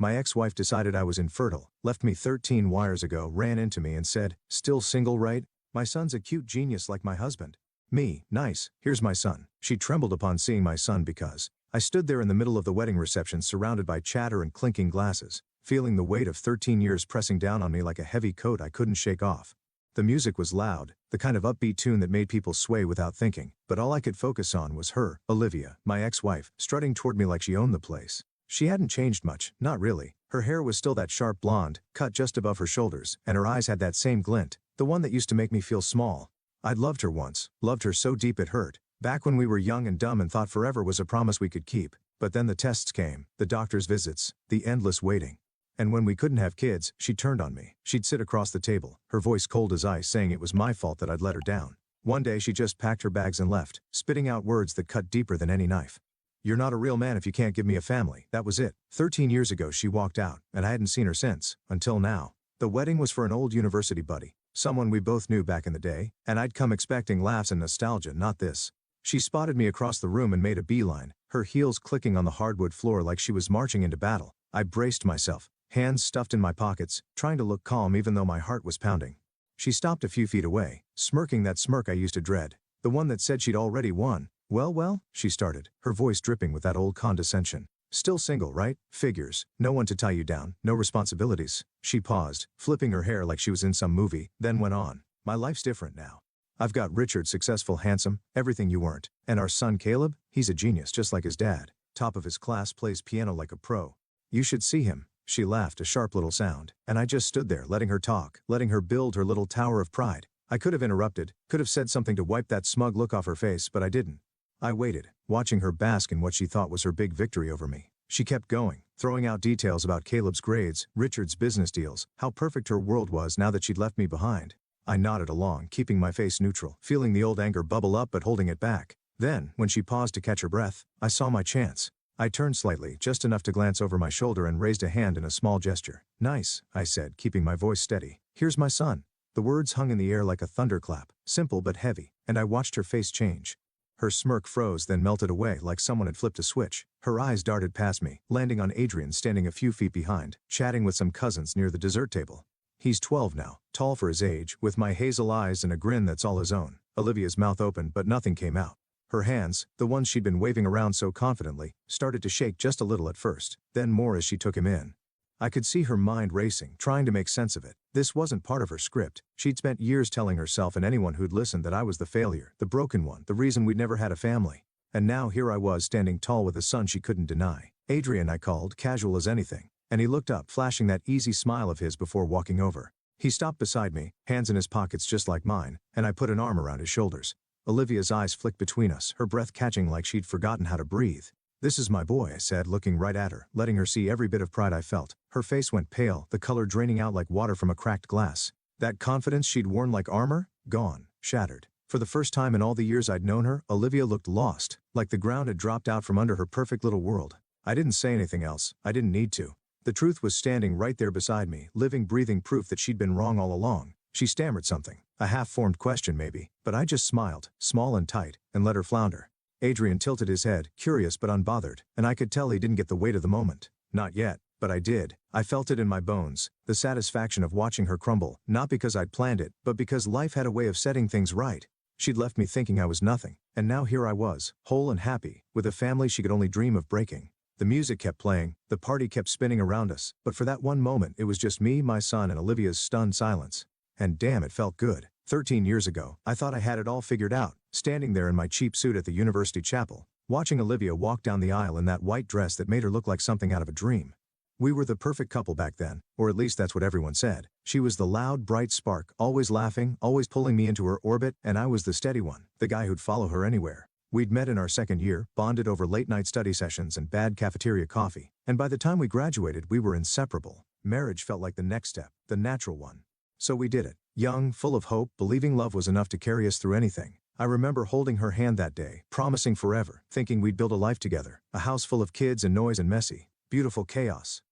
My ex-wife decided I was infertile, left me 13 wires ago, ran into me and said, "Still single, right? My son's a cute genius like my husband." Me, nice, here's my son. She trembled upon seeing my son because I stood there in the middle of the wedding reception surrounded by chatter and clinking glasses, feeling the weight of 13 years pressing down on me like a heavy coat I couldn't shake off. The music was loud, the kind of upbeat tune that made people sway without thinking, but all I could focus on was her, Olivia, my ex-wife, strutting toward me like she owned the place. She hadn't changed much, not really. Her hair was still that sharp blonde, cut just above her shoulders, and her eyes had that same glint, the one that used to make me feel small. I'd loved her once, loved her so deep it hurt, back when we were young and dumb and thought forever was a promise we could keep. But then the tests came, the doctor's visits, the endless waiting. And when we couldn't have kids, she turned on me. She'd sit across the table, her voice cold as ice, saying it was my fault that I'd let her down. One day she just packed her bags and left, spitting out words that cut deeper than any knife. "You're not a real man if you can't give me a family." That was it. 13 years ago she walked out, and I hadn't seen her since, until now. The wedding was for an old university buddy, someone we both knew back in the day, and I'd come expecting laughs and nostalgia, not this. She spotted me across the room and made a beeline, her heels clicking on the hardwood floor like she was marching into battle. I braced myself, hands stuffed in my pockets, trying to look calm even though my heart was pounding. She stopped a few feet away, smirking that smirk I used to dread, the one that said she'd already won. Well, she started, her voice dripping with that old condescension. "Still single, right? Figures. No one to tie you down, no responsibilities." She paused, flipping her hair like she was in some movie, then went on. "My life's different now. I've got Richard, successful, handsome, everything you weren't. And our son Caleb, he's a genius just like his dad. Top of his class, plays piano like a pro. You should see him." She laughed, a sharp little sound, and I just stood there letting her talk, letting her build her little tower of pride. I could have interrupted, could have said something to wipe that smug look off her face, but I didn't. I waited, watching her bask in what she thought was her big victory over me. She kept going, throwing out details about Caleb's grades, Richard's business deals, how perfect her world was now that she'd left me behind. I nodded along, keeping my face neutral, feeling the old anger bubble up but holding it back. Then, when she paused to catch her breath, I saw my chance. I turned slightly, just enough to glance over my shoulder, and raised a hand in a small gesture. "Nice," I said, keeping my voice steady. "Here's my son." The words hung in the air like a thunderclap, simple but heavy, and I watched her face change. Her smirk froze, then melted away like someone had flipped a switch. Her eyes darted past me, landing on Adrian standing a few feet behind, chatting with some cousins near the dessert table. He's 12 now, tall for his age, with my hazel eyes and a grin that's all his own. Olivia's mouth opened but nothing came out. Her hands, the ones she'd been waving around so confidently, started to shake just a little at first, then more as she took him in. I could see her mind racing, trying to make sense of it. This wasn't part of her script. She'd spent years telling herself and anyone who'd listened that I was the failure, the broken one, the reason we'd never had a family. And now here I was standing tall with a son she couldn't deny. "Adrian," I called, casual as anything, and he looked up, flashing that easy smile of his before walking over. He stopped beside me, hands in his pockets just like mine, and I put an arm around his shoulders. Olivia's eyes flicked between us, her breath catching like she'd forgotten how to breathe. "This is my boy," I said, looking right at her, letting her see every bit of pride I felt. Her face went pale, the color draining out like water from a cracked glass. That confidence she'd worn like armor? Gone, shattered. For the first time in all the years I'd known her, Olivia looked lost, like the ground had dropped out from under her perfect little world. I didn't say anything else, I didn't need to. The truth was standing right there beside me, living, breathing proof that she'd been wrong all along. She stammered something, a half-formed question maybe, but I just smiled, small and tight, and let her flounder. Adrian tilted his head, curious but unbothered, and I could tell he didn't get the weight of the moment. Not yet, but I did. I felt it in my bones, the satisfaction of watching her crumble, not because I'd planned it, but because life had a way of setting things right. She'd left me thinking I was nothing, and now here I was, whole and happy, with a family she could only dream of breaking. The music kept playing, the party kept spinning around us, but for that one moment it was just me, my son, and Olivia's stunned silence. And damn, it felt good. 13 years ago, I thought I had it all figured out, standing there in my cheap suit at the university chapel, watching Olivia walk down the aisle in that white dress that made her look like something out of a dream. We were the perfect couple back then, or at least that's what everyone said. She was the loud, bright spark, always laughing, always pulling me into her orbit, and I was the steady one, the guy who'd follow her anywhere. We'd met in our second year, bonded over late-night study sessions and bad cafeteria coffee, and by the time we graduated we were inseparable. Marriage felt like the next step, the natural one. So we did it. Young, full of hope, believing love was enough to carry us through anything. I remember holding her hand that day, promising forever, thinking we'd build a life together, a house full of kids and noise and messy, beautiful chaos.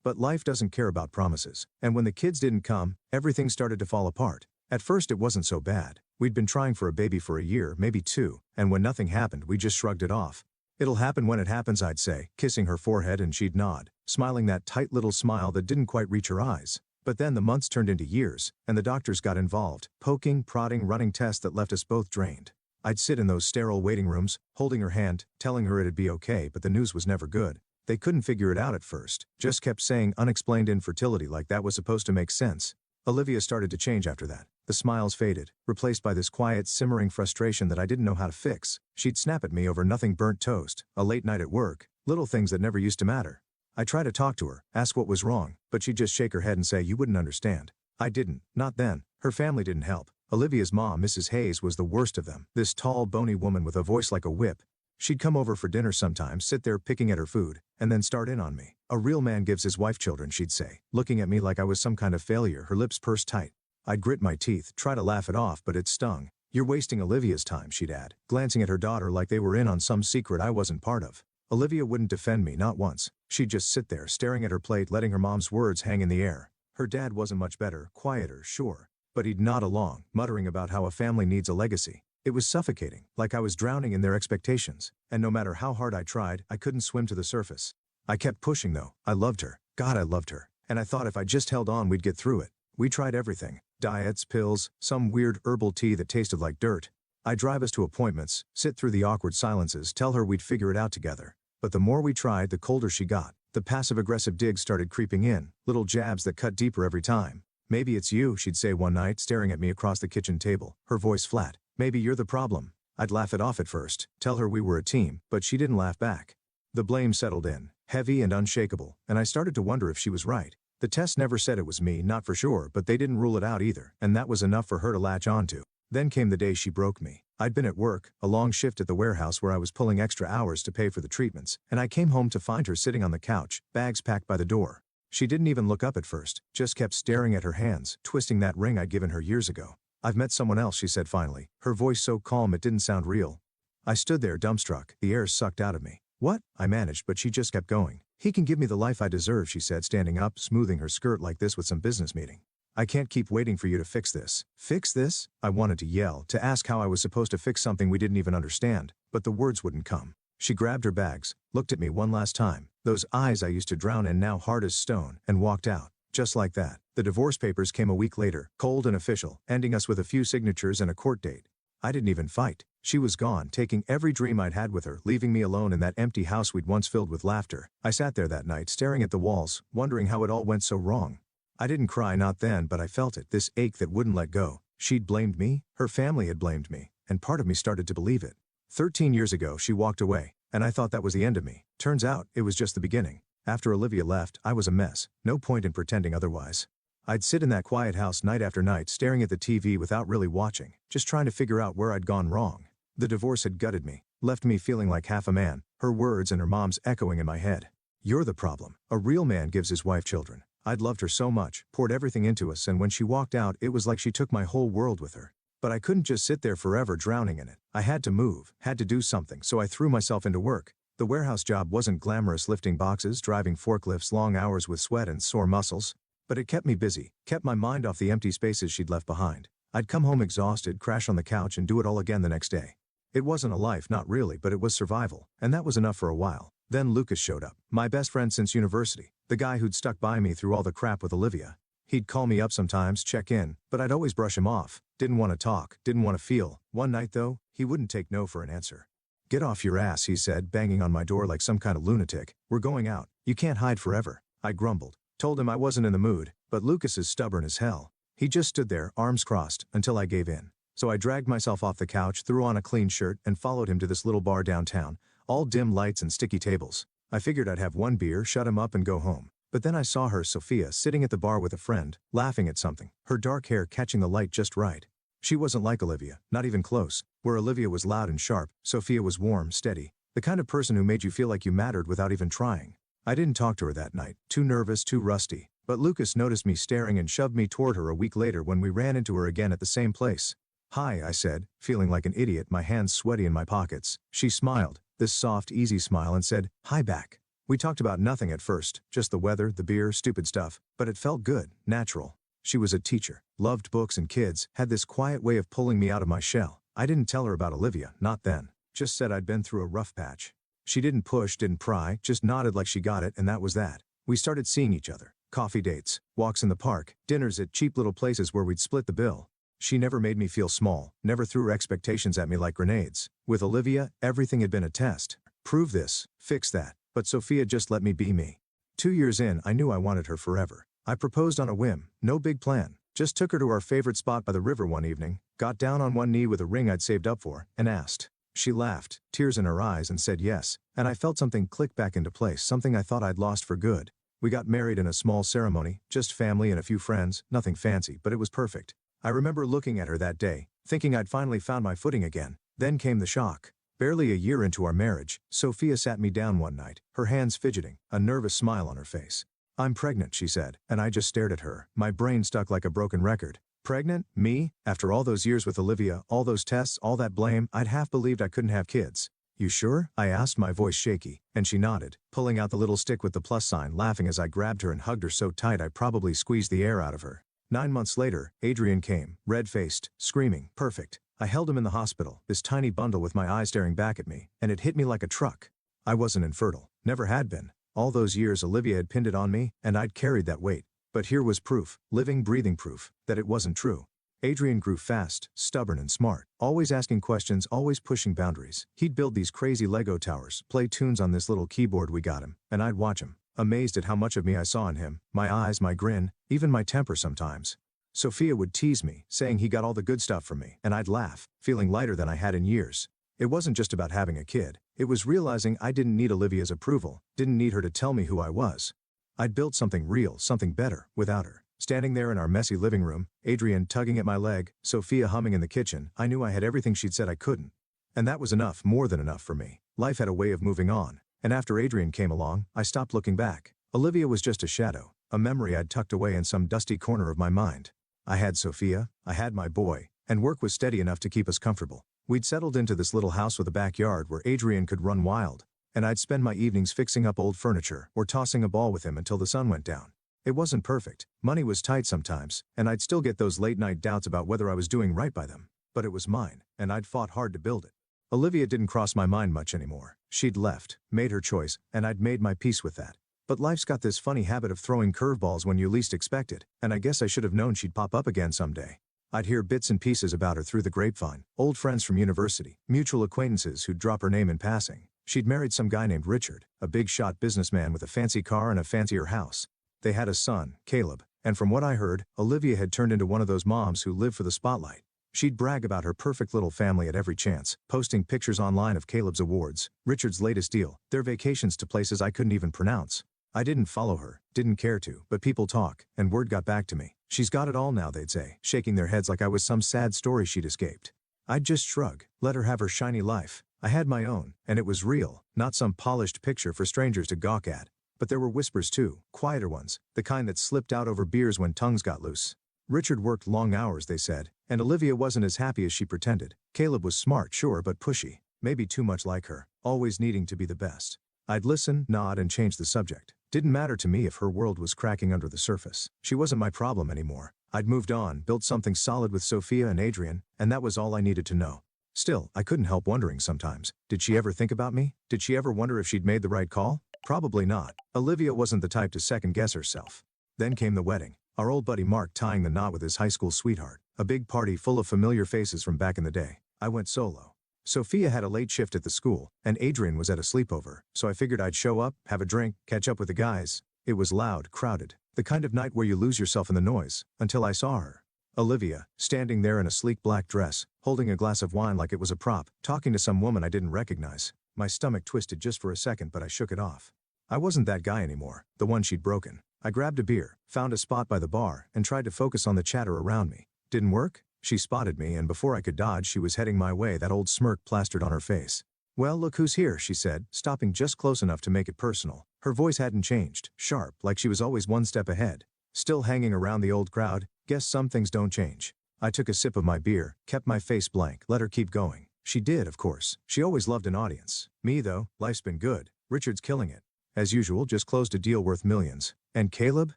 But life doesn't care about promises, and when the kids didn't come, everything started to fall apart. At first it wasn't so bad. We'd been trying for a baby for a year, maybe two, and when nothing happened we just shrugged it off. "It'll happen when it happens," I'd say, kissing her forehead, and she'd nod, smiling that tight little smile that didn't quite reach her eyes. But then the months turned into years, and the doctors got involved, poking, prodding, running tests that left us both drained. I'd sit in those sterile waiting rooms, holding her hand, telling her it'd be okay, but the news was never good. They couldn't figure it out at first, just kept saying unexplained infertility like that was supposed to make sense. Olivia started to change after that. The smiles faded, replaced by this quiet, simmering frustration that I didn't know how to fix. She'd snap at me over nothing, burnt toast, a late night at work, little things that never used to matter. I tried to talk to her, ask what was wrong, but she'd just shake her head and say you wouldn't understand. I didn't, not then. Her family didn't help. Olivia's mom, Mrs. Hayes, was the worst of them. This tall, bony woman with a voice like a whip. She'd come over for dinner sometimes, sit there picking at her food, and then start in on me. "A real man gives his wife children," she'd say, looking at me like I was some kind of failure, her lips pursed tight. I'd grit my teeth, try to laugh it off, but it stung. "You're wasting Olivia's time," she'd add, glancing at her daughter like they were in on some secret I wasn't part of. Olivia wouldn't defend me, not once. She'd just sit there, staring at her plate, letting her mom's words hang in the air. Her dad wasn't much better, quieter, sure. But he'd nod along, muttering about how a family needs a legacy. It was suffocating, like I was drowning in their expectations. And no matter how hard I tried, I couldn't swim to the surface. I kept pushing though. I loved her. God, I loved her. And I thought if I just held on, we'd get through it. We tried everything. Diets, pills, some weird herbal tea that tasted like dirt. I'd drive us to appointments, sit through the awkward silences, tell her we'd figure it out together. But the more we tried, the colder she got. The passive-aggressive digs started creeping in, little jabs that cut deeper every time. "Maybe it's you," she'd say one night, staring at me across the kitchen table, her voice flat. "Maybe you're the problem." I'd laugh it off at first, tell her we were a team, but she didn't laugh back. The blame settled in, heavy and unshakable, and I started to wonder if she was right. The test never said it was me, not for sure, but they didn't rule it out either, and that was enough for her to latch onto. Then came the day she broke me. I'd been at work, a long shift at the warehouse where I was pulling extra hours to pay for the treatments, and I came home to find her sitting on the couch, bags packed by the door. She didn't even look up at first, just kept staring at her hands, twisting that ring I'd given her years ago. "I've met someone else," she said finally, her voice so calm it didn't sound real. I stood there dumbstruck, the air sucked out of me. "What?" I managed, but she just kept going. "He can give me the life I deserve," she said, standing up, smoothing her skirt like this with some business meeting. "I can't keep waiting for you to fix this." "Fix this?" I wanted to yell, to ask how I was supposed to fix something we didn't even understand, but the words wouldn't come. She grabbed her bags, looked at me one last time, those eyes I used to drown in now hard as stone, and walked out. Just like that. The divorce papers came a week later, cold and official, ending us with a few signatures and a court date. I didn't even fight. She was gone, taking every dream I'd had with her, leaving me alone in that empty house we'd once filled with laughter. I sat there that night, staring at the walls, wondering how it all went so wrong. I didn't cry, not then, but I felt it, this ache that wouldn't let go. She'd blamed me, her family had blamed me, and part of me started to believe it. 13 years ago, she walked away, and I thought that was the end of me. Turns out, it was just the beginning. After Olivia left, I was a mess. No point in pretending otherwise. I'd sit in that quiet house night after night, staring at the TV without really watching, just trying to figure out where I'd gone wrong. The divorce had gutted me, left me feeling like half a man, her words and her mom's echoing in my head. "You're the problem. A real man gives his wife children." I'd loved her so much, poured everything into us, and when she walked out, it was like she took my whole world with her. But I couldn't just sit there forever drowning in it. I had to move, had to do something, so I threw myself into work. The warehouse job wasn't glamorous, lifting boxes, driving forklifts, long hours with sweat and sore muscles. But it kept me busy, kept my mind off the empty spaces she'd left behind. I'd come home exhausted, crash on the couch, and do it all again the next day. It wasn't a life, not really, but it was survival, and that was enough for a while. Then Lucas showed up, my best friend since university, the guy who'd stuck by me through all the crap with Olivia. He'd call me up sometimes, check in, but I'd always brush him off. Didn't want to talk, didn't want to feel. One night though, he wouldn't take no for an answer. "Get off your ass," he said, banging on my door like some kind of lunatic. "We're going out. You can't hide forever." I grumbled. Told him I wasn't in the mood, but Lucas is stubborn as hell. He just stood there, arms crossed, until I gave in. So I dragged myself off the couch, threw on a clean shirt, and followed him to this little bar downtown, all dim lights and sticky tables. I figured I'd have one beer, shut him up, and go home. But then I saw her, Sophia, sitting at the bar with a friend, laughing at something, her dark hair catching the light just right. She wasn't like Olivia, not even close. Where Olivia was loud and sharp, Sophia was warm, steady, the kind of person who made you feel like you mattered without even trying. I didn't talk to her that night, too nervous, too rusty, but Lucas noticed me staring and shoved me toward her a week later when we ran into her again at the same place. "Hi," I said, feeling like an idiot, my hands sweaty in my pockets. She smiled, this soft, easy smile, and said, "Hi back." We talked about nothing at first, just the weather, the beer, stupid stuff, but it felt good, natural. She was a teacher, loved books and kids, had this quiet way of pulling me out of my shell. I didn't tell her about Olivia, not then. Just said I'd been through a rough patch. She didn't push, didn't pry, just nodded like she got it, and that was that. We started seeing each other. Coffee dates, walks in the park, dinners at cheap little places where we'd split the bill. She never made me feel small, never threw her expectations at me like grenades. With Olivia, everything had been a test. Prove this, fix that. But Sophia just let me be me. 2 years in, I knew I wanted her forever. I proposed on a whim, no big plan. Just took her to our favorite spot by the river one evening, got down on one knee with a ring I'd saved up for, and asked. She laughed, tears in her eyes, and said yes, and I felt something click back into place, something I thought I'd lost for good. We got married in a small ceremony, just family and a few friends, nothing fancy, but it was perfect. I remember looking at her that day, thinking I'd finally found my footing again. Then came the shock. Barely a year into our marriage, Sophia sat me down one night, her hands fidgeting, a nervous smile on her face. "I'm pregnant," she said, and I just stared at her, my brain stuck like a broken record. Pregnant? Me? After all those years with Olivia, all those tests, all that blame, I'd half believed I couldn't have kids. "You sure?" I asked, my voice shaky, and she nodded, pulling out the little stick with the plus sign, laughing as I grabbed her and hugged her so tight I probably squeezed the air out of her. 9 months later, Adrian came, red-faced, screaming, perfect. I held him in the hospital, this tiny bundle with my eyes staring back at me, and it hit me like a truck. I wasn't infertile, never had been. All those years Olivia had pinned it on me, and I'd carried that weight. But here was proof, living, breathing proof, that it wasn't true. Adrian grew fast, stubborn and smart, always asking questions, always pushing boundaries. He'd build these crazy Lego towers, play tunes on this little keyboard we got him, and I'd watch him, amazed at how much of me I saw in him, my eyes, my grin, even my temper sometimes. Sophia would tease me, saying he got all the good stuff from me, and I'd laugh, feeling lighter than I had in years. It wasn't just about having a kid, it was realizing I didn't need Olivia's approval, didn't need her to tell me who I was. I'd built something real, something better, without her. Standing there in our messy living room, Adrian tugging at my leg, Sophia humming in the kitchen, I knew I had everything she'd said I couldn't. And that was enough, more than enough for me. Life had a way of moving on, and after Adrian came along, I stopped looking back. Olivia was just a shadow, a memory I'd tucked away in some dusty corner of my mind. I had Sophia, I had my boy, and work was steady enough to keep us comfortable. We'd settled into this little house with a backyard where Adrian could run wild, and I'd spend my evenings fixing up old furniture or tossing a ball with him until the sun went down. It wasn't perfect, money was tight sometimes, and I'd still get those late-night doubts about whether I was doing right by them. But it was mine, and I'd fought hard to build it. Olivia didn't cross my mind much anymore. She'd left, made her choice, and I'd made my peace with that. But life's got this funny habit of throwing curveballs when you least expect it, and I guess I should have known she'd pop up again someday. I'd hear bits and pieces about her through the grapevine, old friends from university, mutual acquaintances who'd drop her name in passing. She'd married some guy named Richard, a big-shot businessman with a fancy car and a fancier house. They had a son, Caleb, and from what I heard, Olivia had turned into one of those moms who live for the spotlight. She'd brag about her perfect little family at every chance, posting pictures online of Caleb's awards, Richard's latest deal, their vacations to places I couldn't even pronounce. I didn't follow her, didn't care to, but people talk, and word got back to me. "She's got it all now," they'd say, shaking their heads like I was some sad story she'd escaped. I'd just shrug, let her have her shiny life. I had my own, and it was real, not some polished picture for strangers to gawk at. But there were whispers too, quieter ones, the kind that slipped out over beers when tongues got loose. Richard worked long hours, they said, and Olivia wasn't as happy as she pretended. Caleb was smart, sure, but pushy, maybe too much like her, always needing to be the best. I'd listen, nod, and change the subject. Didn't matter to me if her world was cracking under the surface. She wasn't my problem anymore. I'd moved on, built something solid with Sophia and Adrian, and that was all I needed to know. Still, I couldn't help wondering sometimes, did she ever think about me? Did she ever wonder if she'd made the right call? Probably not. Olivia wasn't the type to second-guess herself. Then came the wedding. Our old buddy Mark tying the knot with his high school sweetheart. A big party full of familiar faces from back in the day. I went solo. Sophia had a late shift at the school, and Adrian was at a sleepover, so I figured I'd show up, have a drink, catch up with the guys. It was loud, crowded, the kind of night where you lose yourself in the noise, until I saw her. Olivia, standing there in a sleek black dress, holding a glass of wine like it was a prop, talking to some woman I didn't recognize. My stomach twisted just for a second, but I shook it off. I wasn't that guy anymore, the one she'd broken. I grabbed a beer, found a spot by the bar, and tried to focus on the chatter around me. Didn't work? She spotted me, and before I could dodge, she was heading my way, that old smirk plastered on her face. "Well, look who's here," she said, stopping just close enough to make it personal. Her voice hadn't changed, sharp, like she was always one step ahead. Still hanging around the old crowd, guess some things don't change. I took a sip of my beer, kept my face blank, let her keep going. She did, of course. She always loved an audience. Me though, life's been good. Richard's killing it. As usual, just closed a deal worth millions. And Caleb?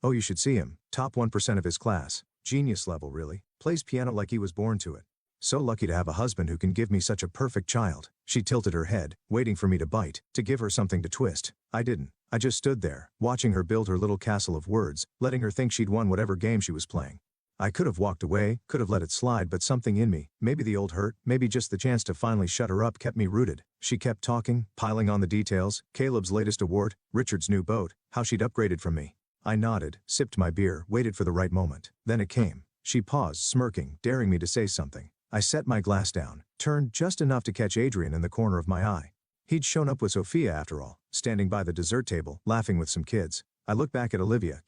Oh, you should see him. Top 1% of his class. Genius level, really. Plays piano like he was born to it. So lucky to have a husband who can give me such a perfect child. She tilted her head, waiting for me to bite, to give her something to twist. I didn't. I just stood there, watching her build her little castle of words, letting her think she'd won whatever game she was playing. I could have walked away, could have let it slide, but something in me, maybe the old hurt, maybe just the chance to finally shut her up, kept me rooted. She kept talking, piling on the details, Caleb's latest award, Richard's new boat, how she'd upgraded from me. I nodded, sipped my beer, waited for the right moment. Then it came. She paused, smirking, daring me to say something. I set my glass down, turned just enough to catch Adrian in the corner of my eye. He'd shown up with Sophia after all, standing by the dessert table, laughing with some kids. I looked back at Olivia,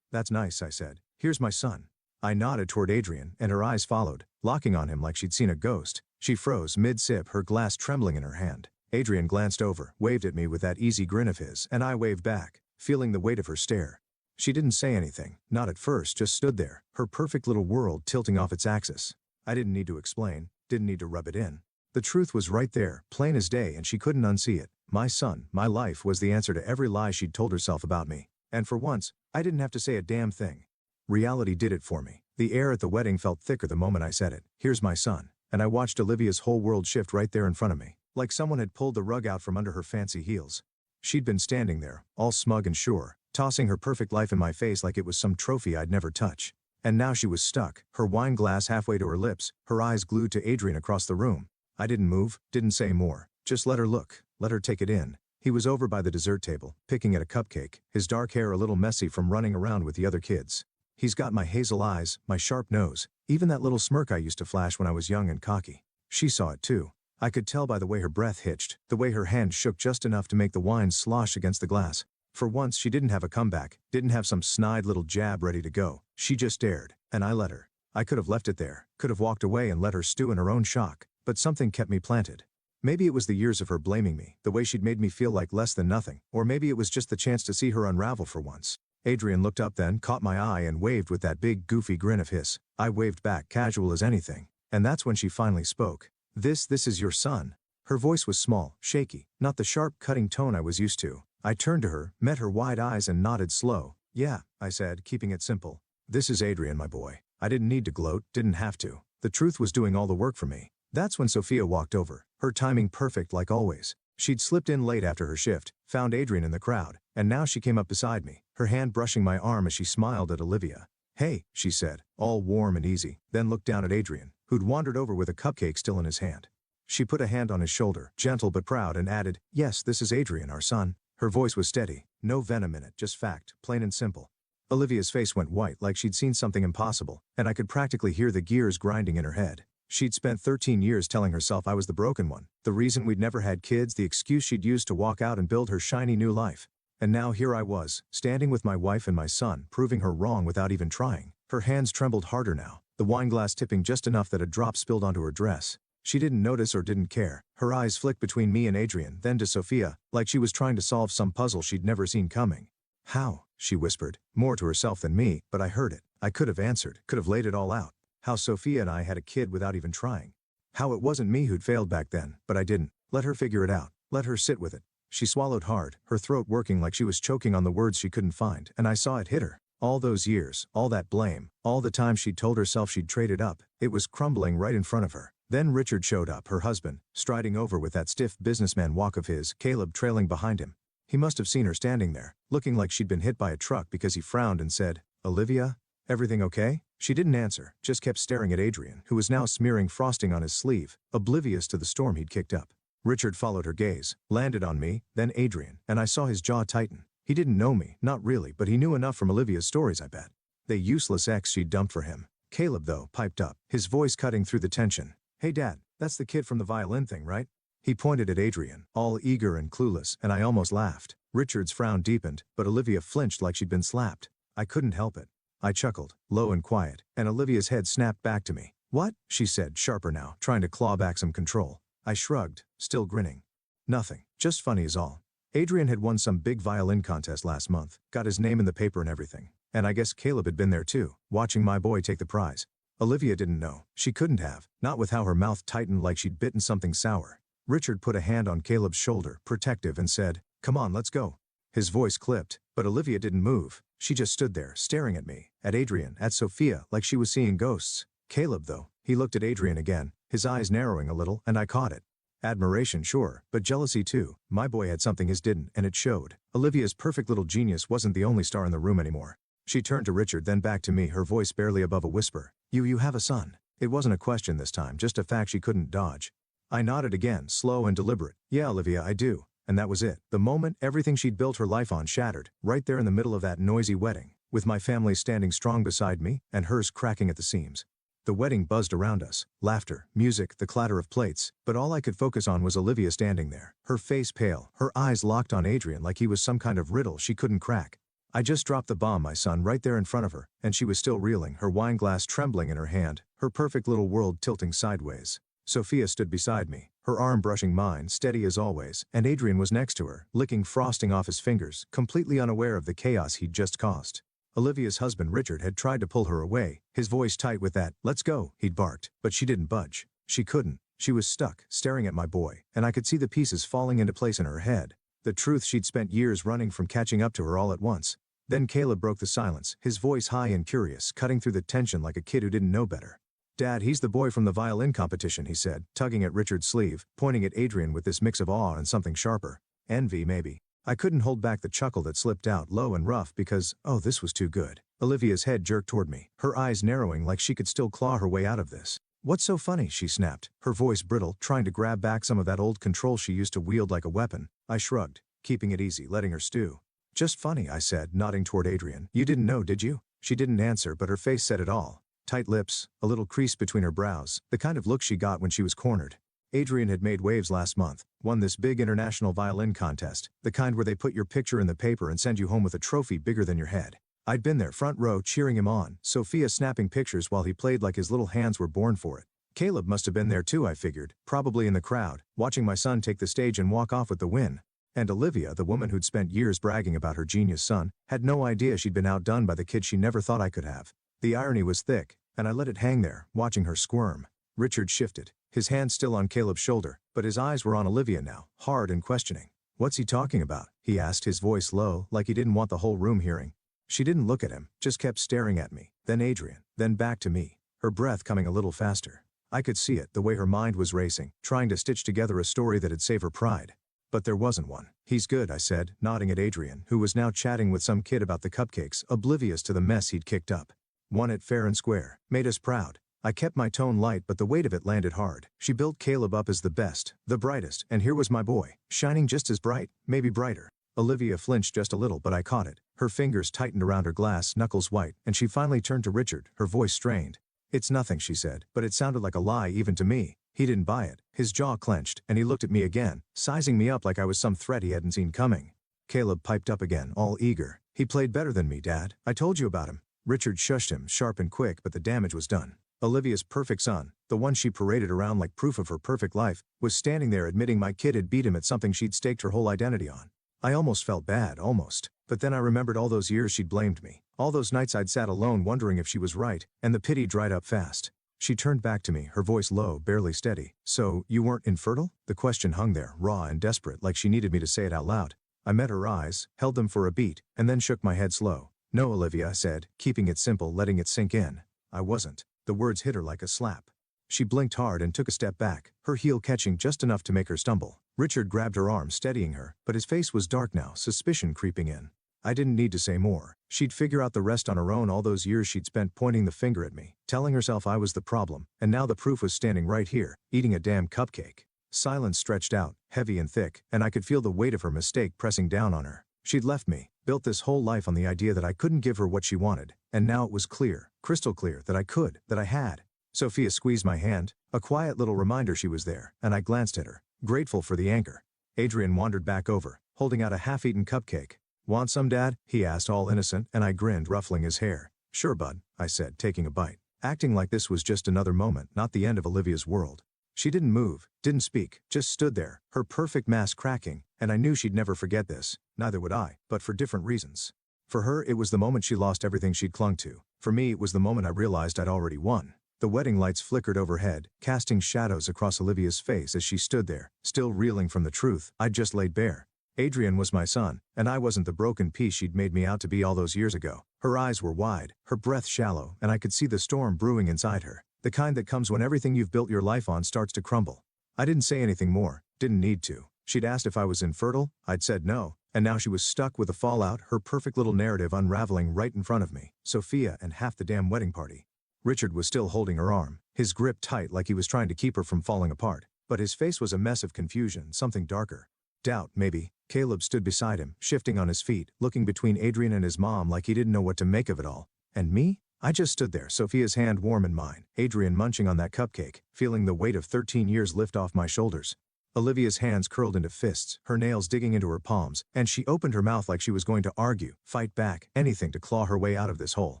"That's nice," I said. "Here's my son." I nodded toward Adrian, and her eyes followed, locking on him like she'd seen a ghost. She froze mid-sip, her glass trembling in her hand. Adrian glanced over, waved at me with that easy grin of his, and I waved back, feeling the weight of her stare. She didn't say anything, not at first, just stood there, her perfect little world tilting off its axis. I didn't need to explain, didn't need to rub it in. The truth was right there, plain as day, and she couldn't unsee it. My son, my life, was the answer to every lie she'd told herself about me. And for once, I didn't have to say a damn thing. Reality did it for me. The air at the wedding felt thicker the moment I said it. "Here's my son." And I watched Olivia's whole world shift right there in front of me, like someone had pulled the rug out from under her fancy heels. She'd been standing there, all smug and sure, tossing her perfect life in my face like it was some trophy I'd never touch. And now she was stuck, her wine glass halfway to her lips, her eyes glued to Adrian across the room. I didn't move, didn't say more, just let her look, let her take it in. He was over by the dessert table, picking at a cupcake, his dark hair a little messy from running around with the other kids. He's got my hazel eyes, my sharp nose, even that little smirk I used to flash when I was young and cocky. She saw it too. I could tell by the way her breath hitched, the way her hand shook just enough to make the wine slosh against the glass. For once she didn't have a comeback, didn't have some snide little jab ready to go. She just stared, and I let her. I could have left it there, could have walked away and let her stew in her own shock, but something kept me planted. Maybe it was the years of her blaming me, the way she'd made me feel like less than nothing, or maybe it was just the chance to see her unravel for once. Adrian looked up then, caught my eye and waved with that big goofy grin of his. I waved back, casual as anything. And that's when she finally spoke. This is your son." Her voice was small, shaky, not the sharp, cutting tone I was used to. I turned to her, met her wide eyes and nodded slow. "Yeah," I said, keeping it simple. "This is Adrian, my boy." I didn't need to gloat, didn't have to. The truth was doing all the work for me. That's when Sophia walked over, her timing perfect like always. She'd slipped in late after her shift, found Adrian in the crowd, and now she came up beside me, her hand brushing my arm as she smiled at Olivia. "Hey," she said, all warm and easy, then looked down at Adrian, who'd wandered over with a cupcake still in his hand. She put a hand on his shoulder, gentle but proud, and added, "Yes, this is Adrian, our son." Her voice was steady, no venom in it, just fact, plain and simple. Olivia's face went white like she'd seen something impossible, and I could practically hear the gears grinding in her head. She'd spent 13 years telling herself I was the broken one, the reason we'd never had kids, the excuse she'd used to walk out and build her shiny new life. And now here I was, standing with my wife and my son, proving her wrong without even trying. Her hands trembled harder now, the wine glass tipping just enough that a drop spilled onto her dress. She didn't notice or didn't care. Her eyes flicked between me and Adrian, then to Sophia, like she was trying to solve some puzzle she'd never seen coming. "How?" she whispered, more to herself than me, but I heard it. I could have answered, could have laid it all out. How Sophia and I had a kid without even trying. How it wasn't me who'd failed back then, but I didn't. Let her figure it out. Let her sit with it. She swallowed hard, her throat working like she was choking on the words she couldn't find, and I saw it hit her. All those years, all that blame, all the time she'd told herself she'd traded up, it was crumbling right in front of her. Then Richard showed up, her husband, striding over with that stiff businessman walk of his, Caleb trailing behind him. He must have seen her standing there, looking like she'd been hit by a truck, because he frowned and said, "Olivia? Everything okay?" She didn't answer, just kept staring at Adrian, who was now smearing frosting on his sleeve, oblivious to the storm he'd kicked up. Richard followed her gaze, landed on me, then Adrian, and I saw his jaw tighten. He didn't know me, not really, but he knew enough from Olivia's stories, I bet. The useless ex she'd dumped for him. Caleb, though, piped up, his voice cutting through the tension. "Hey Dad, that's the kid from the violin thing, right?" He pointed at Adrian, all eager and clueless, and I almost laughed. Richard's frown deepened, but Olivia flinched like she'd been slapped. I couldn't help it. I chuckled, low and quiet, and Olivia's head snapped back to me. "What?" she said, sharper now, trying to claw back some control. I shrugged, still grinning. "Nothing, just funny is all. Adrian had won some big violin contest last month, got his name in the paper and everything. And I guess Caleb had been there too, watching my boy take the prize. Olivia didn't know. She couldn't have, not with how her mouth tightened like she'd bitten something sour. Richard put a hand on Caleb's shoulder, protective, and said, "Come on, let's go." His voice clipped, but Olivia didn't move. She just stood there, staring at me, at Adrian, at Sophia, like she was seeing ghosts. Caleb, though, he looked at Adrian again, his eyes narrowing a little, and I caught it. Admiration, sure, but jealousy too. My boy had something his didn't, and it showed. Olivia's perfect little genius wasn't the only star in the room anymore. She turned to Richard, then back to me, her voice barely above a whisper. You have a son. It wasn't a question this time, just a fact she couldn't dodge. I nodded again, slow and deliberate. Yeah, Olivia, I do. And that was it. The moment everything she'd built her life on shattered, right there in the middle of that noisy wedding, with my family standing strong beside me, and hers cracking at the seams. The wedding buzzed around us, laughter, music, the clatter of plates, but all I could focus on was Olivia standing there, her face pale, her eyes locked on Adrian like he was some kind of riddle she couldn't crack. I just dropped the bomb, my son, right there in front of her, and she was still reeling, her wine glass trembling in her hand, her perfect little world tilting sideways. Sophia stood beside me, her arm brushing mine, steady as always, and Adrian was next to her, licking frosting off his fingers, completely unaware of the chaos he'd just caused. Olivia's husband Richard had tried to pull her away, his voice tight with that, "Let's go," he'd barked, but she didn't budge. She couldn't. She was stuck, staring at my boy, and I could see the pieces falling into place in her head. The truth she'd spent years running from catching up to her all at once. Then Caleb broke the silence, his voice high and curious, cutting through the tension like a kid who didn't know better. "Dad, he's the boy from the violin competition," he said, tugging at Richard's sleeve, pointing at Adrian with this mix of awe and something sharper. Envy, maybe. I couldn't hold back the chuckle that slipped out low and rough because, oh, this was too good. Olivia's head jerked toward me, her eyes narrowing like she could still claw her way out of this. "What's so funny?" she snapped, her voice brittle, trying to grab back some of that old control she used to wield like a weapon. I shrugged, keeping it easy, letting her stew. "Just funny," I said, nodding toward Adrian. "You didn't know, did you?" She didn't answer, but her face said it all. Tight lips, a little crease between her brows, the kind of look she got when she was cornered. Adrian had made waves last month, won this big international violin contest, the kind where they put your picture in the paper and send you home with a trophy bigger than your head. I'd been there, front row, cheering him on, Sophia snapping pictures while he played like his little hands were born for it. Caleb must have been there too, I figured, probably in the crowd, watching my son take the stage and walk off with the win. And Olivia, the woman who'd spent years bragging about her genius son, had no idea she'd been outdone by the kid she never thought I could have. The irony was thick, and I let it hang there, watching her squirm. Richard shifted, his hand still on Caleb's shoulder, but his eyes were on Olivia now, hard and questioning. "What's he talking about?" he asked, his voice low, like he didn't want the whole room hearing. She didn't look at him, just kept staring at me, then Adrian, then back to me, her breath coming a little faster. I could see it, the way her mind was racing, trying to stitch together a story that'd save her pride. But there wasn't one. "He's good," I said, nodding at Adrian, who was now chatting with some kid about the cupcakes, oblivious to the mess he'd kicked up. "Won it fair and square. Made us proud." I kept my tone light, but the weight of it landed hard. She built Caleb up as the best, the brightest, and here was my boy, shining just as bright, maybe brighter. Olivia flinched just a little, but I caught it. Her fingers tightened around her glass, knuckles white, and she finally turned to Richard, her voice strained. "It's nothing," she said, but it sounded like a lie even to me. He didn't buy it. His jaw clenched, and he looked at me again, sizing me up like I was some threat he hadn't seen coming. Caleb piped up again, all eager. "He played better than me, Dad. I told you about him." Richard shushed him, sharp and quick, but the damage was done. Olivia's perfect son, the one she paraded around like proof of her perfect life, was standing there admitting my kid had beat him at something she'd staked her whole identity on. I almost felt bad, almost. But then I remembered all those years she'd blamed me, all those nights I'd sat alone wondering if she was right, and the pity dried up fast. She turned back to me, her voice low, barely steady. "So, you weren't infertile?" The question hung there, raw and desperate, like she needed me to say it out loud. I met her eyes, held them for a beat, and then shook my head slow. "No, Olivia," I said, keeping it simple, letting it sink in. "I wasn't." The words hit her like a slap. She blinked hard and took a step back, her heel catching just enough to make her stumble. Richard grabbed her arm, steadying her, but his face was dark now, suspicion creeping in. I didn't need to say more. She'd figure out the rest on her own, all those years she'd spent pointing the finger at me, telling herself I was the problem, and now the proof was standing right here, eating a damn cupcake. Silence stretched out, heavy and thick, and I could feel the weight of her mistake pressing down on her. She'd left me, built this whole life on the idea that I couldn't give her what she wanted, and now it was clear, crystal clear, that I could, that I had. Sophia squeezed my hand, a quiet little reminder she was there, and I glanced at her, grateful for the anchor. Adrian wandered back over, holding out a half-eaten cupcake. "Want some, Dad?" he asked, all innocent, and I grinned, ruffling his hair. "Sure, bud," I said, taking a bite, acting like this was just another moment, not the end of Olivia's world. She didn't move, didn't speak, just stood there, her perfect mask cracking, and I knew she'd never forget this. Neither would I, but for different reasons. For her, it was the moment she lost everything she'd clung to. For me, it was the moment I realized I'd already won. The wedding lights flickered overhead, casting shadows across Olivia's face as she stood there, still reeling from the truth I'd just laid bare. Adrian was my son, and I wasn't the broken piece she'd made me out to be all those years ago. Her eyes were wide, her breath shallow, and I could see the storm brewing inside her. The kind that comes when everything you've built your life on starts to crumble. I didn't say anything more, didn't need to. She'd asked if I was infertile, I'd said no, and now she was stuck with the fallout, her perfect little narrative unraveling right in front of me, Sophia and half the damn wedding party. Richard was still holding her arm, his grip tight like he was trying to keep her from falling apart, but his face was a mess of confusion, something darker. Doubt, maybe. Caleb stood beside him, shifting on his feet, looking between Adrian and his mom like he didn't know what to make of it all. And me? I just stood there, Sophia's hand warm in mine, Adrian munching on that cupcake, feeling the weight of 13 years lift off my shoulders. Olivia's hands curled into fists, her nails digging into her palms, and she opened her mouth like she was going to argue, fight back, anything to claw her way out of this hole.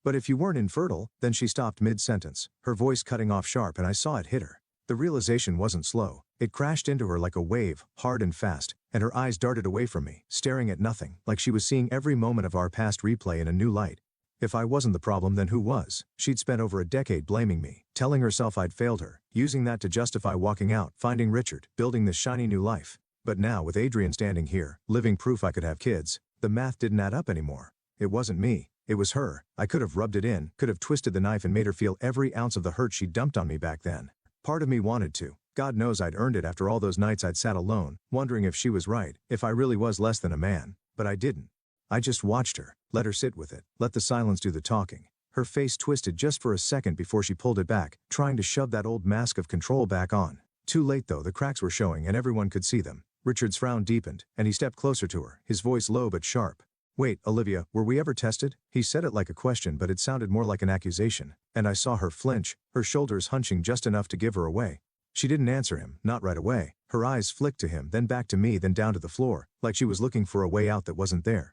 But if you weren't infertile, then she stopped mid-sentence, her voice cutting off sharp, and I saw it hit her. The realization wasn't slow. It crashed into her like a wave, hard and fast, and her eyes darted away from me, staring at nothing, like she was seeing every moment of our past replay in a new light. If I wasn't the problem, then who was? She'd spent over a decade blaming me, telling herself I'd failed her, using that to justify walking out, finding Richard, building this shiny new life. But now, with Adrian standing here, living proof I could have kids, the math didn't add up anymore. It wasn't me. It was her. I could have rubbed it in, could have twisted the knife and made her feel every ounce of the hurt she dumped on me back then. Part of me wanted to. God knows I'd earned it after all those nights I'd sat alone, wondering if she was right, if I really was less than a man. But I didn't. I just watched her, let her sit with it, let the silence do the talking. Her face twisted just for a second before she pulled it back, trying to shove that old mask of control back on. Too late though, the cracks were showing and everyone could see them. Richard's frown deepened, and he stepped closer to her, his voice low but sharp. Wait, Olivia, were we ever tested? He said it like a question, but it sounded more like an accusation, and I saw her flinch, her shoulders hunching just enough to give her away. She didn't answer him, not right away. Her eyes flicked to him, then back to me, then down to the floor, like she was looking for a way out that wasn't there.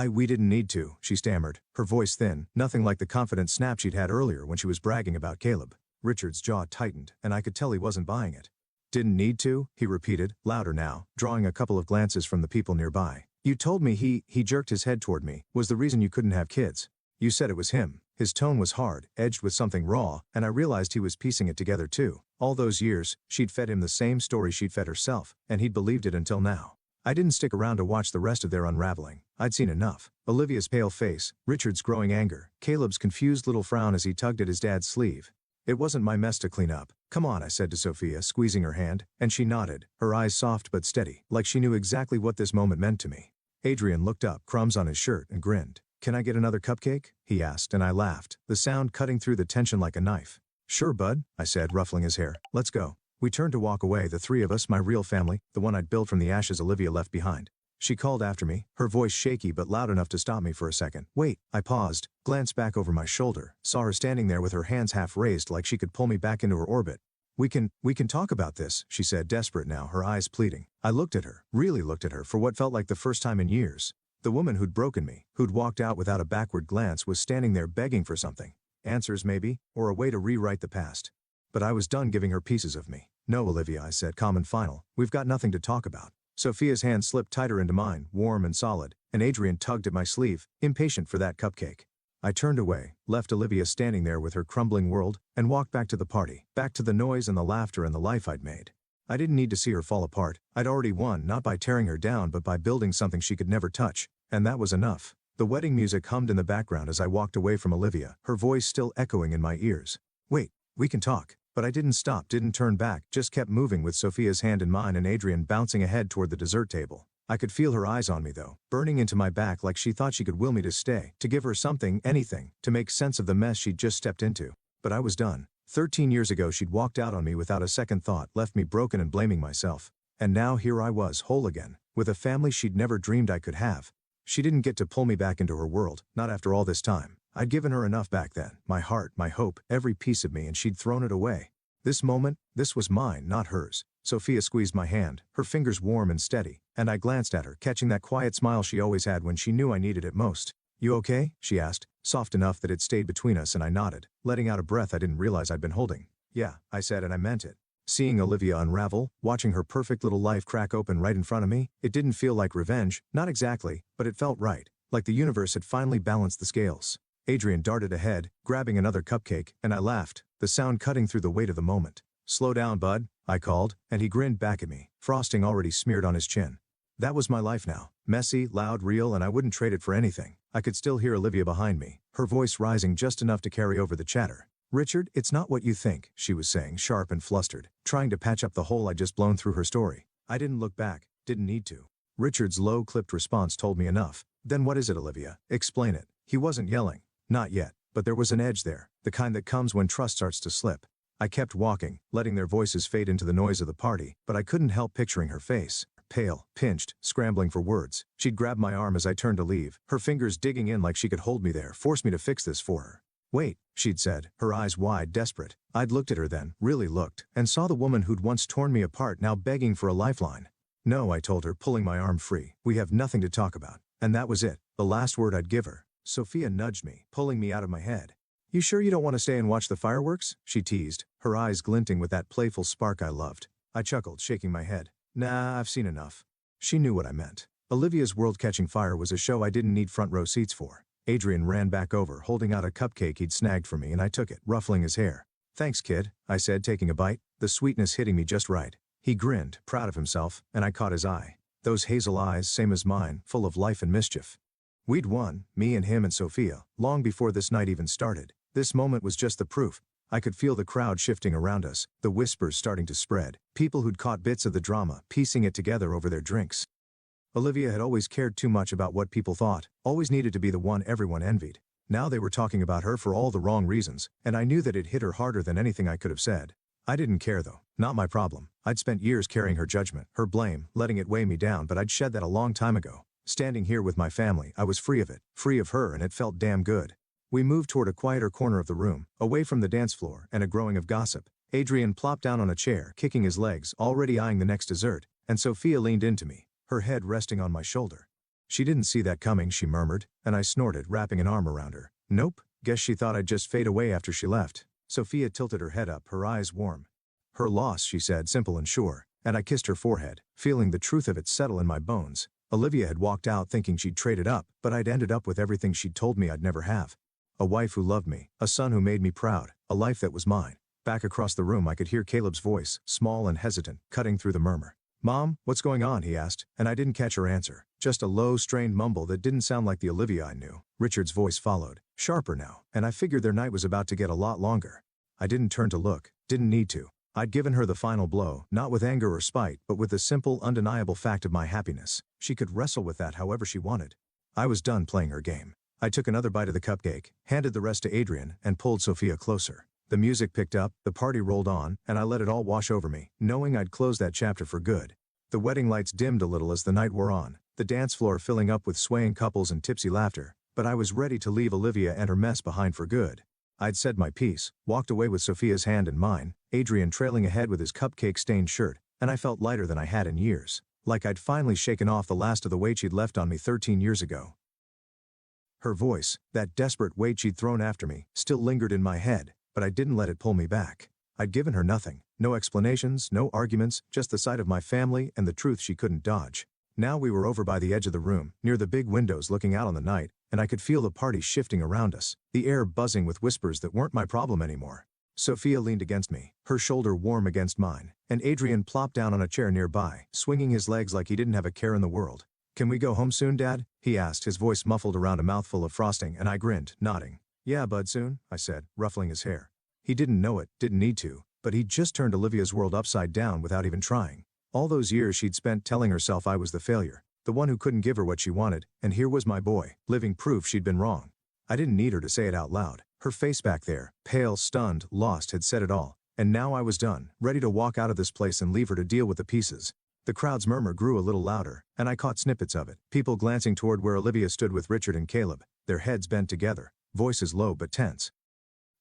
We didn't need to, she stammered, her voice thin, nothing like the confident snap she'd had earlier when she was bragging about Caleb. Richard's jaw tightened, and I could tell he wasn't buying it. Didn't need to, he repeated, louder now, drawing a couple of glances from the people nearby. You told me he jerked his head toward me, was the reason you couldn't have kids. You said it was him. His tone was hard, edged with something raw, and I realized he was piecing it together too. All those years, she'd fed him the same story she'd fed herself, and he'd believed it until now. I didn't stick around to watch the rest of their unraveling. I'd seen enough. Olivia's pale face, Richard's growing anger, Caleb's confused little frown as he tugged at his dad's sleeve. It wasn't my mess to clean up. Come on, I said to Sophia, squeezing her hand, and she nodded, her eyes soft but steady, like she knew exactly what this moment meant to me. Adrian looked up, crumbs on his shirt, and grinned. Can I get another cupcake? He asked, and I laughed, the sound cutting through the tension like a knife. Sure, bud, I said, ruffling his hair. Let's go. We turned to walk away, the three of us, my real family, the one I'd built from the ashes Olivia left behind. She called after me, her voice shaky but loud enough to stop me for a second. Wait, I paused, glanced back over my shoulder, saw her standing there with her hands half raised like she could pull me back into her orbit. We can talk about this, she said, desperate now, her eyes pleading. I looked at her, really looked at her for what felt like the first time in years. The woman who'd broken me, who'd walked out without a backward glance, was standing there begging for something. Answers maybe, or a way to rewrite the past. But I was done giving her pieces of me. No, Olivia, I said, calm and final, we've got nothing to talk about. Sophia's hand slipped tighter into mine, warm and solid, and Adrian tugged at my sleeve, impatient for that cupcake. I turned away, left Olivia standing there with her crumbling world, and walked back to the party, back to the noise and the laughter and the life I'd made. I didn't need to see her fall apart. I'd already won, not by tearing her down but by building something she could never touch, and that was enough. The wedding music hummed in the background as I walked away from Olivia, her voice still echoing in my ears. Wait, we can talk. But I didn't stop, didn't turn back, just kept moving with Sophia's hand in mine and Adrian bouncing ahead toward the dessert table. I could feel her eyes on me though, burning into my back like she thought she could will me to stay, to give her something, anything, to make sense of the mess she'd just stepped into. But I was done. 13 years ago she'd walked out on me without a second thought, left me broken and blaming myself. And now here I was, whole again, with a family she'd never dreamed I could have. She didn't get to pull me back into her world, not after all this time. I'd given her enough back then, my heart, my hope, every piece of me, and she'd thrown it away. This moment, this was mine, not hers. Sophia squeezed my hand, her fingers warm and steady, and I glanced at her, catching that quiet smile she always had when she knew I needed it most. You okay? She asked, soft enough that it stayed between us, and I nodded, letting out a breath I didn't realize I'd been holding. Yeah, I said, and I meant it. Seeing Olivia unravel, watching her perfect little life crack open right in front of me, it didn't feel like revenge, not exactly, but it felt right, like the universe had finally balanced the scales. Adrian darted ahead, grabbing another cupcake, and I laughed, the sound cutting through the weight of the moment. Slow down, bud, I called, and he grinned back at me, frosting already smeared on his chin. That was my life now, messy, loud, real, and I wouldn't trade it for anything. I could still hear Olivia behind me, her voice rising just enough to carry over the chatter. Richard, it's not what you think, she was saying, sharp and flustered, trying to patch up the hole I'd just blown through her story. I didn't look back, didn't need to. Richard's low-clipped response told me enough. Then what is it, Olivia? Explain it. He wasn't yelling. Not yet, but there was an edge there, the kind that comes when trust starts to slip. I kept walking, letting their voices fade into the noise of the party, but I couldn't help picturing her face. Pale, pinched, scrambling for words. She'd grabbed my arm as I turned to leave, her fingers digging in like she could hold me there, force me to fix this for her. Wait, she'd said, her eyes wide, desperate. I'd looked at her then, really looked, and saw the woman who'd once torn me apart now begging for a lifeline. No, I told her, pulling my arm free. We have nothing to talk about. And that was it, the last word I'd give her. Sophia nudged me, pulling me out of my head. You sure you don't want to stay and watch the fireworks? She teased, her eyes glinting with that playful spark I loved. I chuckled, shaking my head. Nah, I've seen enough. She knew what I meant. Olivia's World Catching Fire was a show I didn't need front row seats for. Adrian ran back over, holding out a cupcake he'd snagged for me, and I took it, ruffling his hair. Thanks, kid, I said, taking a bite, the sweetness hitting me just right. He grinned, proud of himself, and I caught his eye. Those hazel eyes, same as mine, full of life and mischief. We'd won, me and him and Sophia, long before this night even started. This moment was just the proof. I could feel the crowd shifting around us, the whispers starting to spread, people who'd caught bits of the drama, piecing it together over their drinks. Olivia had always cared too much about what people thought, always needed to be the one everyone envied. Now they were talking about her for all the wrong reasons, and I knew that it hit her harder than anything I could have said. I didn't care though, not my problem. I'd spent years carrying her judgment, her blame, letting it weigh me down, but I'd shed that a long time ago. Standing here with my family, I was free of it, free of her, and it felt damn good. We moved toward a quieter corner of the room, away from the dance floor and a growing of gossip. Adrian plopped down on a chair, kicking his legs, already eyeing the next dessert, and Sophia leaned into me, her head resting on my shoulder. She didn't see that coming, she murmured, and I snorted, wrapping an arm around her. Nope, guess she thought I'd just fade away after she left. Sophia tilted her head up, her eyes warm. Her loss, she said, simple and sure, and I kissed her forehead, feeling the truth of it settle in my bones. Olivia had walked out thinking she'd traded up, but I'd ended up with everything she'd told me I'd never have. A wife who loved me, a son who made me proud, a life that was mine. Back across the room I could hear Caleb's voice, small and hesitant, cutting through the murmur. Mom, what's going on, he asked, and I didn't catch her answer, just a low, strained mumble that didn't sound like the Olivia I knew. Richard's voice followed, sharper now, and I figured their night was about to get a lot longer. I didn't turn to look, didn't need to. I'd given her the final blow, not with anger or spite, but with the simple, undeniable fact of my happiness. She could wrestle with that however she wanted. I was done playing her game. I took another bite of the cupcake, handed the rest to Adrian, and pulled Sophia closer. The music picked up, the party rolled on, and I let it all wash over me, knowing I'd close that chapter for good. The wedding lights dimmed a little as the night wore on, the dance floor filling up with swaying couples and tipsy laughter, but I was ready to leave Olivia and her mess behind for good. I'd said my piece, walked away with Sophia's hand in mine, Adrian trailing ahead with his cupcake-stained shirt, and I felt lighter than I had in years, like I'd finally shaken off the last of the weight she'd left on me 13 years ago. Her voice, that desperate weight she'd thrown after me, still lingered in my head, but I didn't let it pull me back. I'd given her nothing, no explanations, no arguments, just the sight of my family and the truth she couldn't dodge. Now we were over by the edge of the room, near the big windows looking out on the night, and I could feel the party shifting around us, the air buzzing with whispers that weren't my problem anymore. Sophia leaned against me, her shoulder warm against mine, and Adrian plopped down on a chair nearby, swinging his legs like he didn't have a care in the world. Can we go home soon, Dad? He asked, his voice muffled around a mouthful of frosting, and I grinned, nodding. Yeah, bud, soon, I said, ruffling his hair. He didn't know it, didn't need to, but he'd just turned Olivia's world upside down without even trying. All those years she'd spent telling herself I was the failure, the one who couldn't give her what she wanted, and here was my boy, living proof she'd been wrong. I didn't need her to say it out loud. Her face back there, pale, stunned, lost, had said it all, and now I was done, ready to walk out of this place and leave her to deal with the pieces. The crowd's murmur grew a little louder, and I caught snippets of it, people glancing toward where Olivia stood with Richard and Caleb, their heads bent together, voices low but tense.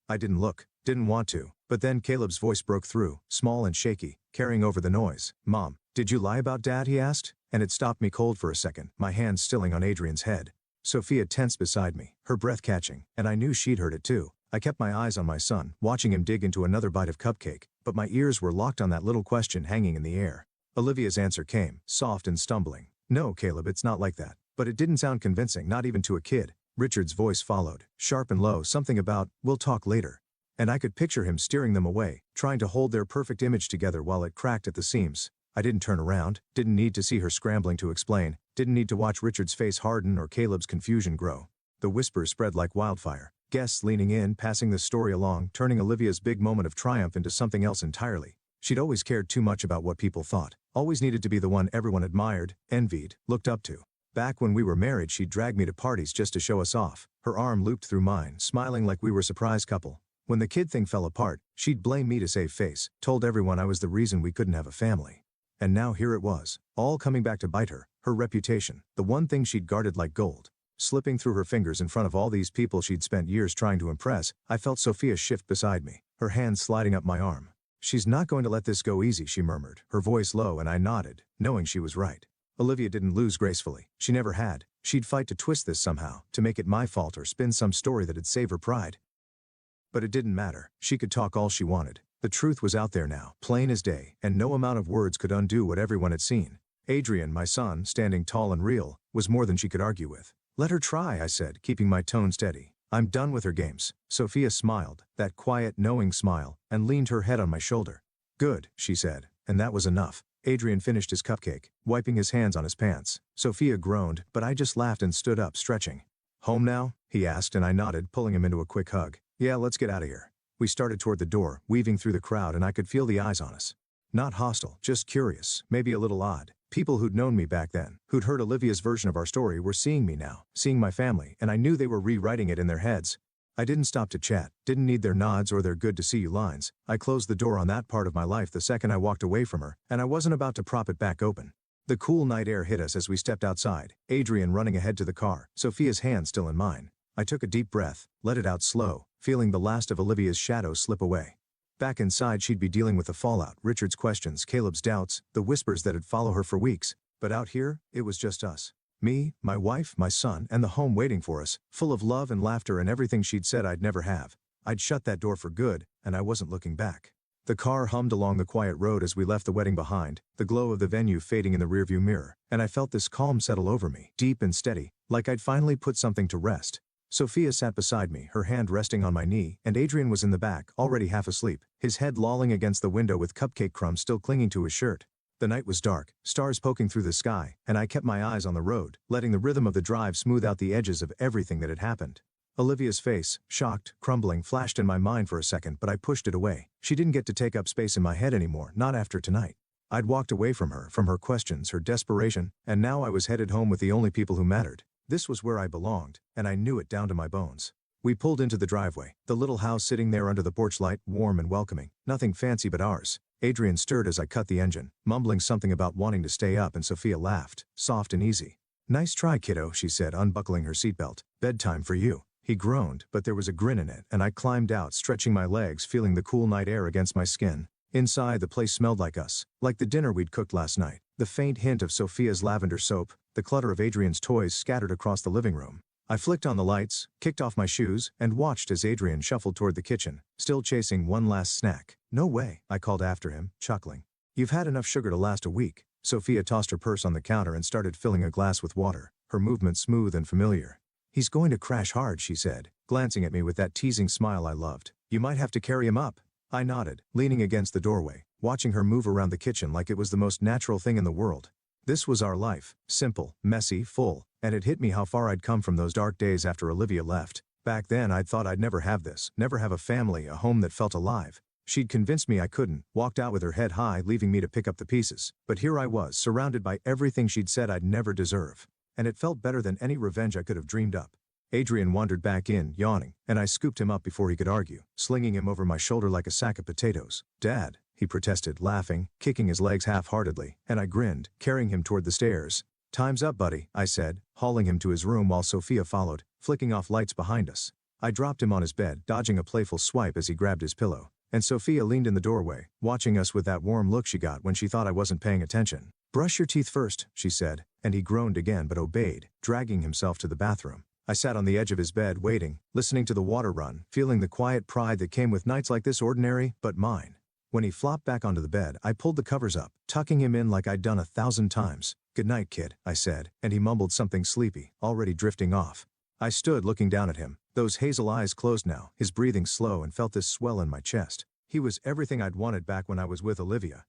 I didn't look, didn't want to, but then Caleb's voice broke through, small and shaky, carrying over the noise. Mom, did you lie about Dad? He asked, and it stopped me cold for a second, my hand stilling on Adrian's head. Sophia tensed beside me, her breath catching, and I knew she'd heard it too. I kept my eyes on my son, watching him dig into another bite of cupcake, but my ears were locked on that little question hanging in the air. Olivia's answer came, soft and stumbling. No, Caleb, it's not like that. But it didn't sound convincing, not even to a kid. Richard's voice followed, sharp and low, something about, we'll talk later. And I could picture him steering them away, trying to hold their perfect image together while it cracked at the seams. I didn't turn around, didn't need to see her scrambling to explain, didn't need to watch Richard's face harden or Caleb's confusion grow. The whispers spread like wildfire, Guests leaning in, passing the story along, turning Olivia's big moment of triumph into something else entirely. She'd always cared too much about what people thought, always needed to be the one everyone admired, envied, looked up to. Back when we were married, she'd drag me to parties just to show us off, her arm looped through mine, smiling like we were a surprise couple. When the kid thing fell apart, she'd blame me to save face, told everyone I was the reason we couldn't have a family. And now here it was, all coming back to bite her, her reputation, the one thing she'd guarded like gold. Slipping through her fingers in front of all these people she'd spent years trying to impress, I felt Sophia shift beside me, her hand sliding up my arm. "She's not going to let this go easy," she murmured, her voice low, and I nodded, knowing she was right. Olivia didn't lose gracefully. She never had. She'd fight to twist this somehow, to make it my fault or spin some story that'd save her pride. But it didn't matter. She could talk all she wanted. The truth was out there now, plain as day, and no amount of words could undo what everyone had seen. Adrian, my son, standing tall and real, was more than she could argue with. "Let her try," I said, keeping my tone steady. "I'm done with her games." Sophia smiled, that quiet, knowing smile, and leaned her head on my shoulder. "Good," she said, and that was enough. Adrian finished his cupcake, wiping his hands on his pants. Sophia groaned, but I just laughed and stood up, stretching. "Home now?" he asked, and I nodded, pulling him into a quick hug. "Yeah, let's get out of here." We started toward the door, weaving through the crowd, and I could feel the eyes on us. Not hostile, just curious, maybe a little odd. People who'd known me back then, who'd heard Olivia's version of our story, were seeing me now, seeing my family, and I knew they were rewriting it in their heads. I didn't stop to chat, didn't need their nods or their good-to-see-you lines. I closed the door on that part of my life the second I walked away from her, and I wasn't about to prop it back open. The cool night air hit us as we stepped outside, Adrian running ahead to the car, Sophia's hand still in mine. I took a deep breath, let it out slow, feeling the last of Olivia's shadows slip away. Back inside, she'd be dealing with the fallout, Richard's questions, Caleb's doubts, the whispers that'd follow her for weeks. But out here, it was just us. Me, my wife, my son, and the home waiting for us, full of love and laughter and everything she'd said I'd never have. I'd shut that door for good, and I wasn't looking back. The car hummed along the quiet road as we left the wedding behind, the glow of the venue fading in the rearview mirror, and I felt this calm settle over me, deep and steady, like I'd finally put something to rest. Sophia sat beside me, her hand resting on my knee, and Adrian was in the back, already half asleep, his head lolling against the window with cupcake crumbs still clinging to his shirt. The night was dark, stars poking through the sky, and I kept my eyes on the road, letting the rhythm of the drive smooth out the edges of everything that had happened. Olivia's face, shocked, crumbling, flashed in my mind for a second, but I pushed it away. She didn't get to take up space in my head anymore, not after tonight. I'd walked away from her questions, her desperation, and now I was headed home with the only people who mattered. This was where I belonged, and I knew it down to my bones. We pulled into the driveway, the little house sitting there under the porch light, warm and welcoming, nothing fancy but ours. Adrian stirred as I cut the engine, mumbling something about wanting to stay up, and Sophia laughed, soft and easy. "Nice try, kiddo," she said, unbuckling her seatbelt. "Bedtime for you." He groaned, but there was a grin in it, and I climbed out, stretching my legs, feeling the cool night air against my skin. Inside, the place smelled like us, like the dinner we'd cooked last night, the faint hint of Sophia's lavender soap, the clutter of Adrian's toys scattered across the living room. I flicked on the lights, kicked off my shoes, and watched as Adrian shuffled toward the kitchen, still chasing one last snack. "No way," I called after him, chuckling. "You've had enough sugar to last a week." Sophia tossed her purse on the counter and started filling a glass with water, her movement smooth and familiar. "He's going to crash hard," she said, glancing at me with that teasing smile I loved. "You might have to carry him up." I nodded, leaning against the doorway, watching her move around the kitchen like it was the most natural thing in the world. This was our life, simple, messy, full, and it hit me how far I'd come from those dark days after Olivia left. Back then I'd thought I'd never have this, never have a family, a home that felt alive. She'd convinced me I couldn't, walked out with her head high, leaving me to pick up the pieces. But here I was, surrounded by everything she'd said I'd never deserve. And it felt better than any revenge I could have dreamed up. Adrian wandered back in, yawning, and I scooped him up before he could argue, slinging him over my shoulder like a sack of potatoes. "Dad," he protested, laughing, kicking his legs half-heartedly, and I grinned, carrying him toward the stairs. "Time's up, buddy," I said, hauling him to his room while Sophia followed, flicking off lights behind us. I dropped him on his bed, dodging a playful swipe as he grabbed his pillow, and Sophia leaned in the doorway, watching us with that warm look she got when she thought I wasn't paying attention. "Brush your teeth first," she said, and he groaned again but obeyed, dragging himself to the bathroom. I sat on the edge of his bed waiting, listening to the water run, feeling the quiet pride that came with nights like this, ordinary, but mine. When he flopped back onto the bed, I pulled the covers up, tucking him in like I'd done 1,000 times. "Good night, kid," I said, and he mumbled something sleepy, already drifting off. I stood looking down at him, those hazel eyes closed now, his breathing slow, and felt this swell in my chest. He was everything I'd wanted back when I was with Olivia.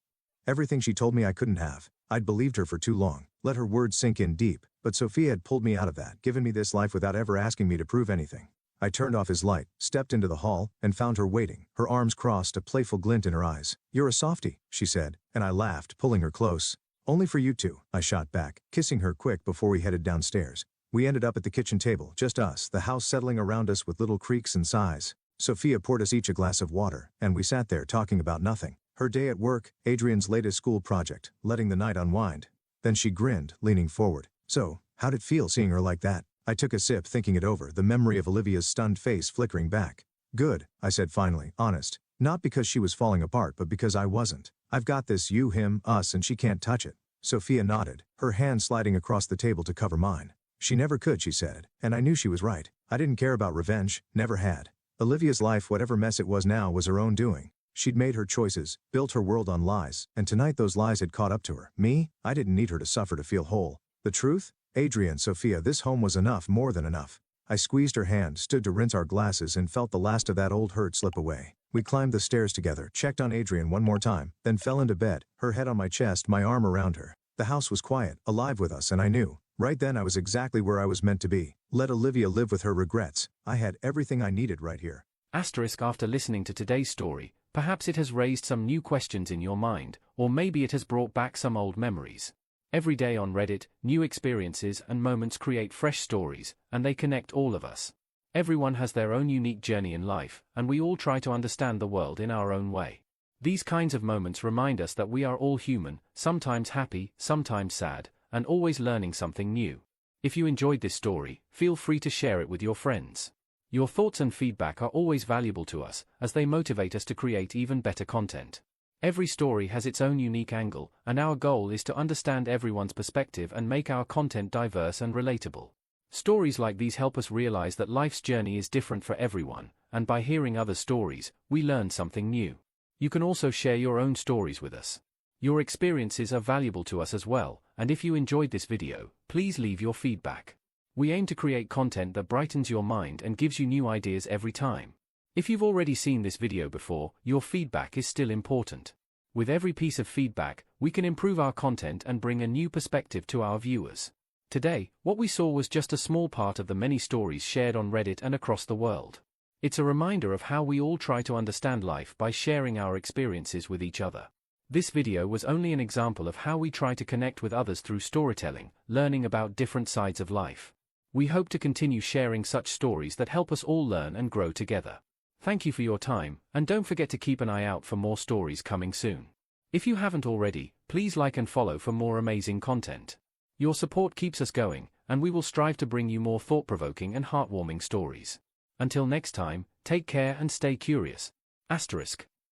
Everything she told me I couldn't have. I'd believed her for too long, let her words sink in deep, but Sophia had pulled me out of that, given me this life without ever asking me to prove anything. I turned off his light, stepped into the hall, and found her waiting, her arms crossed, a playful glint in her eyes. "You're a softie," she said, and I laughed, pulling her close. "Only for you two," I shot back, kissing her quick before we headed downstairs. We ended up at the kitchen table, just us, the house settling around us with little creaks and sighs. Sophia poured us each a glass of water, and we sat there talking about nothing. Her day at work, Adrian's latest school project, letting the night unwind. Then she grinned, leaning forward. "So, how'd it feel seeing her like that?" I took a sip, thinking it over, the memory of Olivia's stunned face flickering back. "Good," I said finally, honest. Not because she was falling apart, but because I wasn't. "I've got this you, him, us, and she can't touch it." Sophia nodded, her hand sliding across the table to cover mine. "She never could," she said, and I knew she was right. I didn't care about revenge, never had. Olivia's life, whatever mess it was now, was her own doing. She'd made her choices, built her world on lies, and tonight those lies had caught up to her. Me? I didn't need her to suffer to feel whole. The truth? Adrian, Sophia, this home was enough, more than enough. I squeezed her hand, stood to rinse our glasses, and felt the last of that old hurt slip away. We climbed the stairs together, checked on Adrian one more time, then fell into bed, her head on my chest, my arm around her. The house was quiet, alive with us, and I knew. Right then I was exactly where I was meant to be. Let Olivia live with her regrets. I had everything I needed right here. After listening to today's story, perhaps it has raised some new questions in your mind, or maybe it has brought back some old memories. Every day on Reddit, new experiences and moments create fresh stories, and they connect all of us. Everyone has their own unique journey in life, and we all try to understand the world in our own way. These kinds of moments remind us that we are all human, sometimes happy, sometimes sad, and always learning something new. If you enjoyed this story, feel free to share it with your friends. Your thoughts and feedback are always valuable to us, as they motivate us to create even better content. Every story has its own unique angle, and our goal is to understand everyone's perspective and make our content diverse and relatable. Stories like these help us realize that life's journey is different for everyone, and by hearing other stories, we learn something new. You can also share your own stories with us. Your experiences are valuable to us as well, and if you enjoyed this video, please leave your feedback. We aim to create content that brightens your mind and gives you new ideas every time. If you've already seen this video before, your feedback is still important. With every piece of feedback, we can improve our content and bring a new perspective to our viewers. Today, what we saw was just a small part of the many stories shared on Reddit and across the world. It's a reminder of how we all try to understand life by sharing our experiences with each other. This video was only an example of how we try to connect with others through storytelling, learning about different sides of life. We hope to continue sharing such stories that help us all learn and grow together. Thank you for your time, and don't forget to keep an eye out for more stories coming soon. If you haven't already, please like and follow for more amazing content. Your support keeps us going, and we will strive to bring you more thought-provoking and heartwarming stories. Until next time, take care and stay curious. **